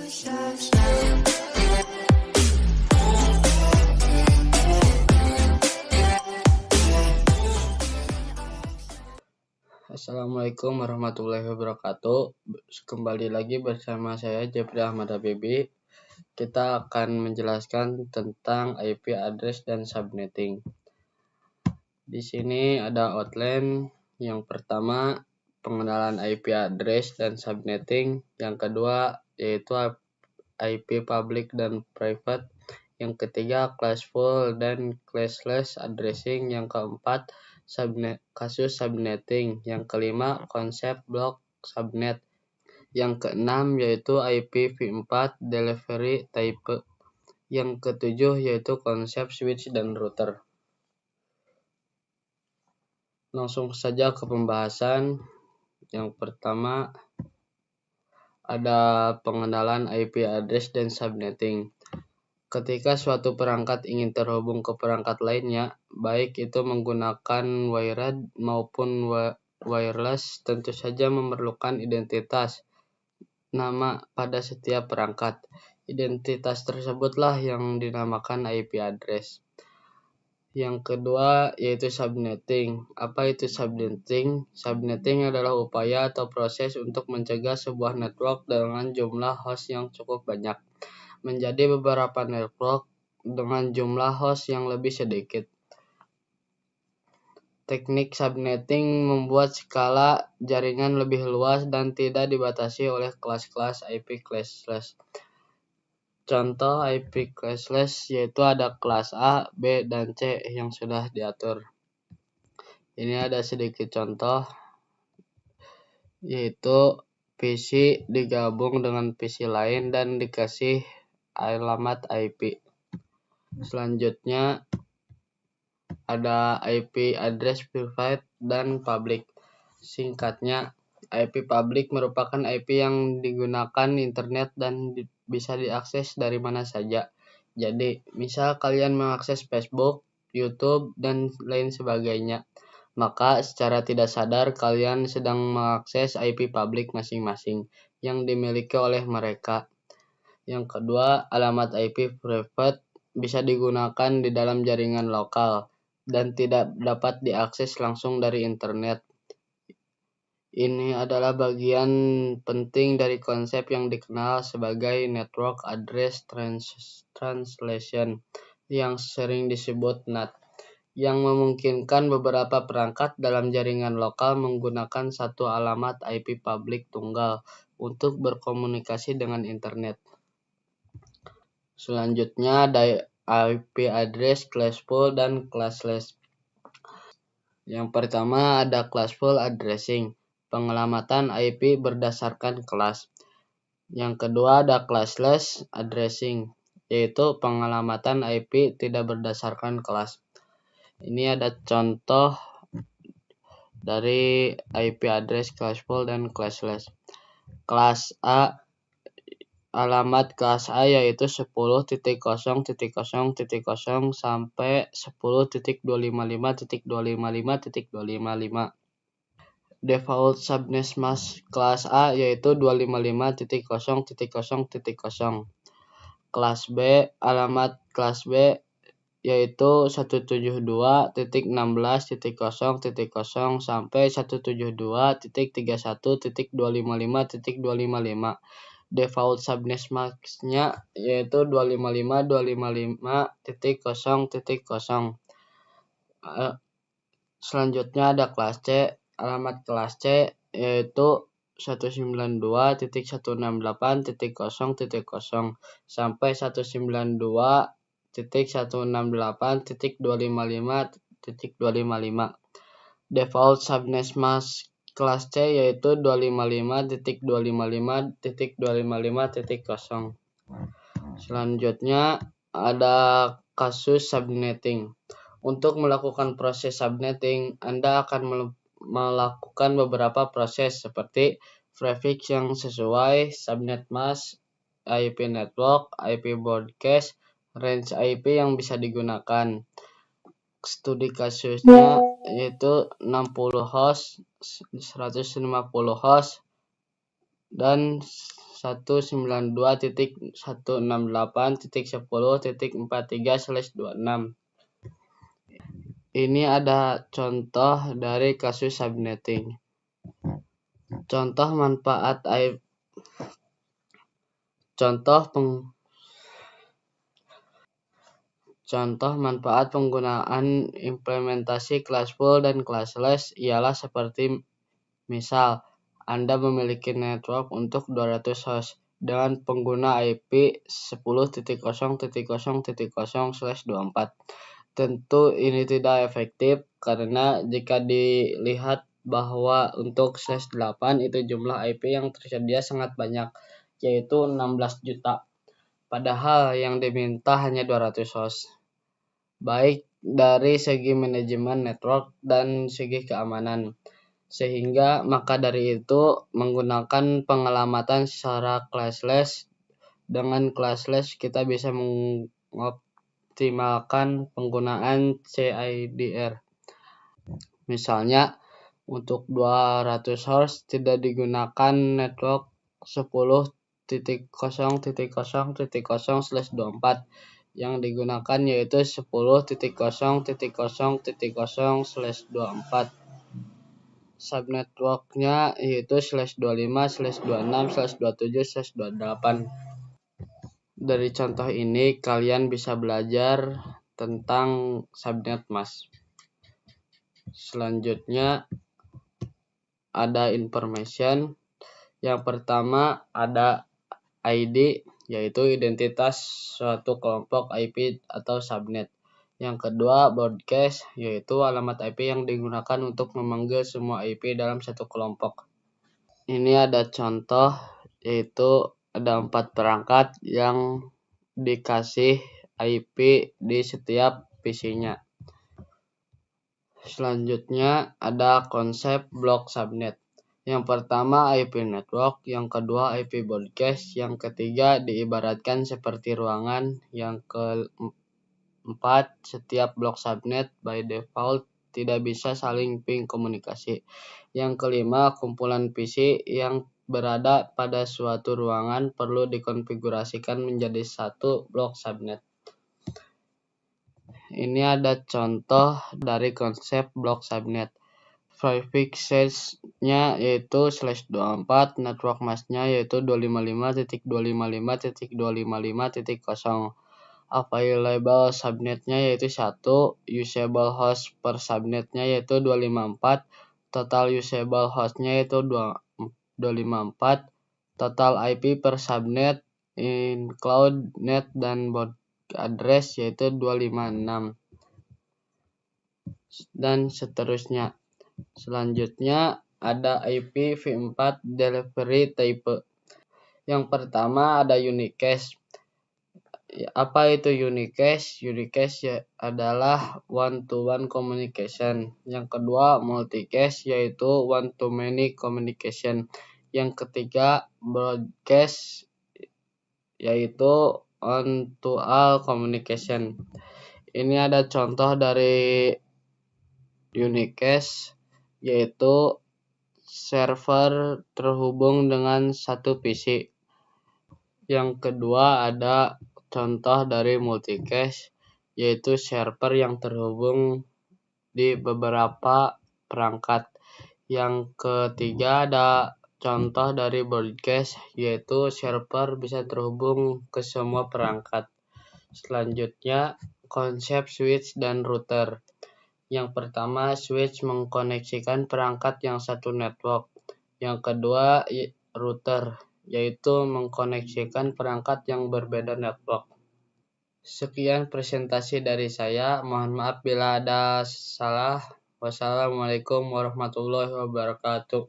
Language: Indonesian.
Assalamualaikum warahmatullahi wabarakatuh. Kembali lagi bersama saya Jeffrey Ahmad Habibi. Kita akan menjelaskan tentang IP address dan subnetting. Di sini ada outline. Yang pertama, pengenalan IP address dan subnetting. Yang kedua, yaitu IP public dan private. Yang ketiga, classful dan classless addressing. Yang keempat, kasus subnetting. Yang kelima, konsep blok subnet. Yang keenam yaitu IPv4 delivery type. Yang ketujuh yaitu konsep switch dan router. Langsung saja ke pembahasan. Yang pertama ada pengenalan IP address dan subnetting. Ketika suatu perangkat ingin terhubung ke perangkat lainnya, baik itu menggunakan wired maupun wireless, tentu saja memerlukan identitas nama pada setiap perangkat. Identitas tersebutlah yang dinamakan IP address. Yang kedua yaitu subnetting. Apa itu subnetting? Subnetting adalah upaya atau proses untuk mencegah sebuah network dengan jumlah host yang cukup banyak menjadi beberapa network dengan jumlah host yang lebih sedikit. Teknik subnetting membuat skala jaringan lebih luas dan tidak dibatasi oleh kelas-kelas IP classless. Contoh IP classless yaitu ada kelas A, B, dan C yang sudah diatur. Ini ada sedikit contoh, yaitu PC digabung dengan PC lain dan dikasih alamat IP. Selanjutnya ada IP address private dan public. Singkatnya, IP public merupakan IP yang digunakan internet dan bisa diakses dari mana saja. Jadi, misal kalian mengakses Facebook, YouTube, dan lain sebagainya, maka secara tidak sadar kalian sedang mengakses IP public masing-masing yang dimiliki oleh mereka. Yang kedua, alamat IP private bisa digunakan di dalam jaringan lokal dan tidak dapat diakses langsung dari internet. Ini adalah bagian penting dari konsep yang dikenal sebagai Network Address Translation yang sering disebut NAT, yang memungkinkan beberapa perangkat dalam jaringan lokal menggunakan satu alamat IP publik tunggal untuk berkomunikasi dengan internet. Selanjutnya ada IP address classful dan classless. Yang pertama ada classful addressing, pengelamatan IP berdasarkan kelas. Yang kedua ada classless addressing, yaitu pengelamatan IP tidak berdasarkan kelas. Ini ada contoh dari IP address classful dan classless. Kelas A, alamat kelas A yaitu 10.0.0.0 sampai 10.255.255.255. Default subnet mask kelas A yaitu 255.0.0.0. Kelas B, alamat kelas B yaitu 172.16.0.0 sampai 172.31.255.255. Default subnet mask-nya yaitu 255.255.0.0. Selanjutnya ada kelas C. Alamat kelas C yaitu 192.168.0.0 sampai 192.168.255.255. Default subnet mask kelas C yaitu 255.255.255.0. Selanjutnya ada kasus subnetting. Untuk melakukan proses subnetting, Anda akan melakukan beberapa proses seperti prefix yang sesuai, subnet mask, IP network, IP broadcast, range IP yang bisa digunakan. Studi kasusnya yaitu 60 host, 150 host, dan 192.168.10.43/26. Ini ada contoh dari kasus subnetting. Contoh manfaat penggunaan implementasi classful dan classless ialah seperti misal, Anda memiliki network untuk 200 host dengan pengguna IP 10.0.0.0/24. Tentu ini tidak efektif karena jika dilihat bahwa untuk /8 itu jumlah IP yang tersedia sangat banyak, yaitu 16 juta. Padahal yang diminta hanya 200 host. Baik dari segi manajemen network dan segi keamanan. Sehingga maka dari itu menggunakan pengelamatan secara classless. Dengan classless kita bisa mengoptimalkan penggunaan CIDR. Misalnya untuk 200 host tidak digunakan network 10.0.0.0/24. Yang digunakan yaitu 10.0.0.0/24. Subnetworknya yaitu /25/26/27/28. Dari contoh ini kalian bisa belajar tentang subnet mask. Selanjutnya ada information. Yang pertama ada ID, yaitu identitas suatu kelompok IP atau subnet. Yang kedua, broadcast, yaitu alamat IP yang digunakan untuk memanggil semua IP dalam satu kelompok. Ini ada contoh, yaitu ada 4 perangkat yang dikasih IP di setiap PC-nya. Selanjutnya ada konsep blok subnet. Yang pertama IP network, yang kedua IP broadcast, yang ketiga diibaratkan seperti ruangan, yang keempat setiap blok subnet by default tidak bisa saling ping komunikasi. Yang kelima kumpulan PC yang berada pada suatu ruangan perlu dikonfigurasikan menjadi satu blok subnet. Ini ada contoh dari konsep blok subnet. Prefix-nya yaitu /24, network mask-nya yaitu 255.255.255.0. Available subnetnya yaitu 1, usable host per subnetnya yaitu 254, total usable hostnya yaitu 254, total IP per subnet, include net dan baud address yaitu 256, dan seterusnya. Selanjutnya ada IP v4 delivery type. Yang pertama ada unicast. Apa itu unicast? Unicast adalah one-to-one communication. Yang kedua multicast, yaitu one-to-many communication. Yang ketiga broadcast, yaitu on-to-all communication. Ini ada contoh dari unicast, yaitu server terhubung dengan satu PC. Yang kedua ada contoh dari multicast, yaitu server yang terhubung di beberapa perangkat. Yang ketiga ada contoh dari broadcast, yaitu server bisa terhubung ke semua perangkat. Selanjutnya konsep switch dan router. Yang pertama, switch mengkoneksikan perangkat yang satu network. Yang kedua, router, yaitu mengkoneksikan perangkat yang berbeda network. Sekian presentasi dari saya. Mohon maaf bila ada salah. Wassalamualaikum warahmatullahi wabarakatuh.